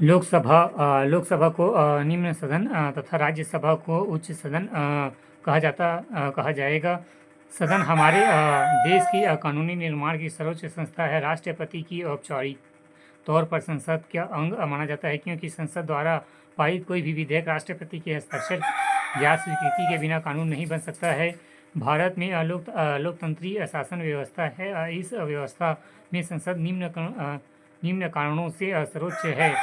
लोकसभा को निम्न सदन तथा राज्यसभा को उच्च सदन कहा जाएगा। सदन हमारे देश की कानूनी निर्माण की सर्वोच्च संस्था है। राष्ट्रपति की औपचारिक तौर पर संसद का अंग माना जाता है, क्योंकि संसद द्वारा पारित कोई भी विधेयक राष्ट्रपति के हस्ताक्षर या स्वीकृति के बिना कानून नहीं बन सकता है। भारत में लोकतंत्रीय शासन व्यवस्था है। इस व्यवस्था में संसद निम्न कारणों से सर्वोच्च है।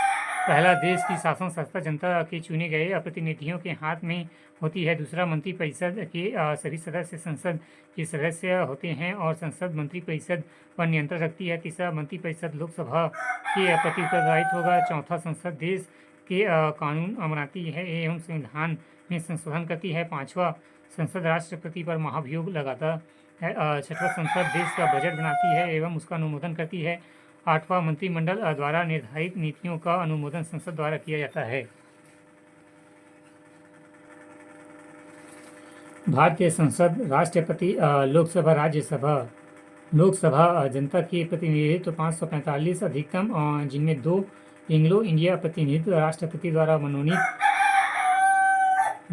पहला, देश की शासन संस्था जनता के चुने गए प्रतिनिधियों के हाथ में होती है। दूसरा, मंत्रिपरिषद के सभी सदस्य संसद के सदस्य होते हैं और संसद मंत्रिपरिषद पर नियंत्रण रखती है। तीसरा, मंत्रिपरिषद लोकसभा के प्रति उत्तरदायित्व होगा। चौथा, संसद देश के कानून बनाती है एवं संविधान में संशोधन करती है। पाँचवा, संसद राष्ट्रपति पर महाभियोग लगाता है। छठवां, संसद देश का बजट बनाती है एवं उसका अनुमोदन करती है। आठवां, मंत्रिमंडल द्वारा निर्धारित नीतियों का अनुमोदन संसद द्वारा किया जाता है। भारतीय संसद, राष्ट्रपति, लोकसभा, राज्यसभा। लोकसभा जनता के प्रतिनिधित्व 545 अधिकतम, जिनमें 2 एंग्लो इंडिया प्रतिनिधित्व राष्ट्रपति द्वारा मनोनीत।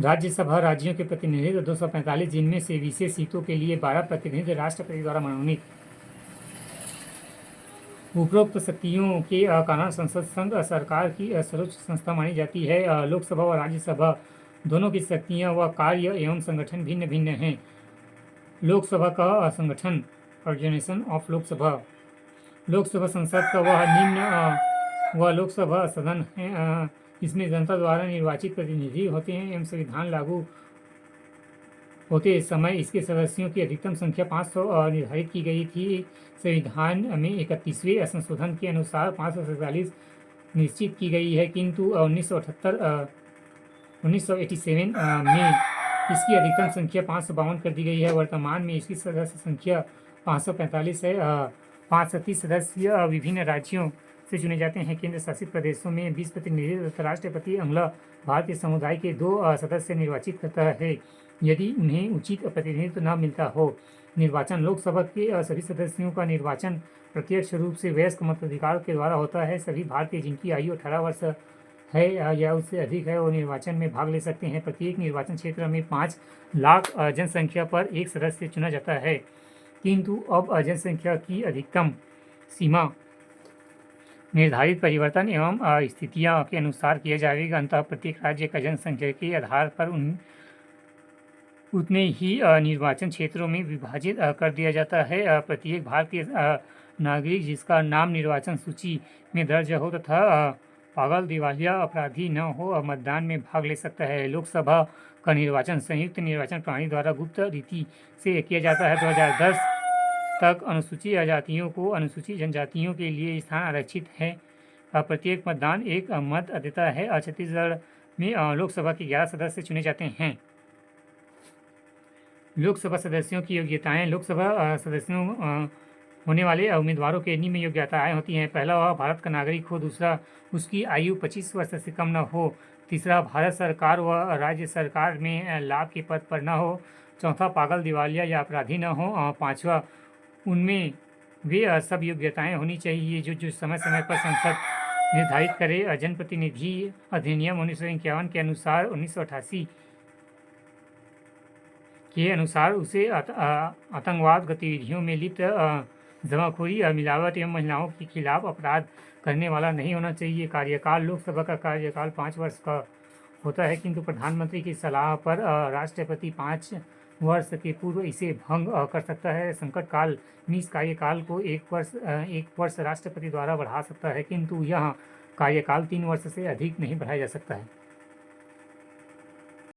राज्यसभा राज्यों के प्रतिनिधित्व 245, जिनमें से विशेष सीटों के लिए 12 प्रतिनिधित्व राष्ट्रपति द्वारा मनोनीत। उपरोक्त शक्तियों के कारण संसद संघ सरकार की सर्वोच्च संस्था मानी जाती है। लोकसभा और राज्यसभा दोनों की शक्तियाँ व कार्य एवं संगठन भिन्न भिन्न हैं। लोकसभा का संगठन, ऑर्गेनाइजेशन ऑफ लोकसभा। लोकसभा संसद का वह लोकसभा सदन है। इसमें जनता द्वारा निर्वाचित प्रतिनिधि होते हैं एवं संविधान लागू होते समय इसके सदस्यों की अधिकतम संख्या 500 निर्धारित की गई थी। संविधान में 31वें संशोधन के अनुसार 547 निश्चित की गई है, किंतु 1987 में इसकी अधिकतम संख्या 552 कर दी गई है। वर्तमान में इसकी सदस्य संख्या 545 है। 530 सदस्य विभिन्न राज्यों से चुने जाते हैं। केंद्र शासित प्रदेशों में 20 प्रतिनिधि तथा राष्ट्रपति अगला भारतीय समुदाय के 2 सदस्य निर्वाचित करता है, यदि उन्हें उचित प्रतिनिधित्व न मिलता हो। निर्वाचन, लोकसभा के सभी सदस्यों का निर्वाचन प्रत्यक्ष रूप से वयस्क मताधिकार के द्वारा होता है। सभी भारतीय जिनकी आयु 18 वर्ष है या उससे अधिक है वो निर्वाचन में भाग ले सकते हैं। प्रत्येक निर्वाचन क्षेत्र में 5 लाख जनसंख्या पर एक सदस्य चुना जाता है, किंतु अब जनसंख्या की अधिकतम सीमा निर्धारित परिवर्तन एवं स्थितियों के अनुसार किया जाएगा। अंततः प्रत्येक राज्य का जनसंख्या के आधार पर उतने ही निर्वाचन क्षेत्रों में विभाजित कर दिया जाता है। प्रत्येक भारतीय नागरिक जिसका नाम निर्वाचन सूची में दर्ज हो तथा पागल, दिवालिया, अपराधी न हो मतदान में भाग ले सकता है। लोकसभा का निर्वाचन संयुक्त निर्वाचन प्रणाली द्वारा गुप्त रीति से किया जाता है। 2010 तक अनुसूचित जातियों को अनुसूचित जनजातियों के लिए स्थान आरक्षित है। प्रत्येक मतदान एक मत देता है। छत्तीसगढ़ में लोकसभा के 11 सदस्य चुने जाते हैं। लोकसभा सदस्यों की योग्यताएं। लोकसभा सदस्यों होने वाले उम्मीदवारों के निम्न योग्यताएं होती हैं। पहला, वह भारत का नागरिक हो। दूसरा, उसकी आयु 25 वर्ष से कम न हो। तीसरा, भारत सरकार व राज्य सरकार में लाभ के पद पर न हो। चौथा, पागल, दिवालिया या अपराधी न हो। पाँचवा, उनमें वे सब योग्यताएं होनी चाहिए जो समय समय पर संसद निर्धारित करे। जनप्रतिनिधि अधिनियम 1951 के अनुसार 1988 के अनुसार उसे आतंकवाद गतिविधियों में लिप्त, जमाखोरी, मिलावट एवं महिलाओं के खिलाफ अपराध करने वाला नहीं होना चाहिए। कार्यकाल, लोकसभा का कार्यकाल 5 वर्ष का होता है, किंतु प्रधानमंत्री की सलाह पर राष्ट्रपति 5 वर्ष के पूर्व इसे भंग कर सकता है। संकट काल में इस कार्यकाल को 1 वर्ष राष्ट्रपति द्वारा बढ़ा सकता है, किंतु यह कार्यकाल 3 वर्ष से अधिक नहीं बढ़ाया जा सकता है।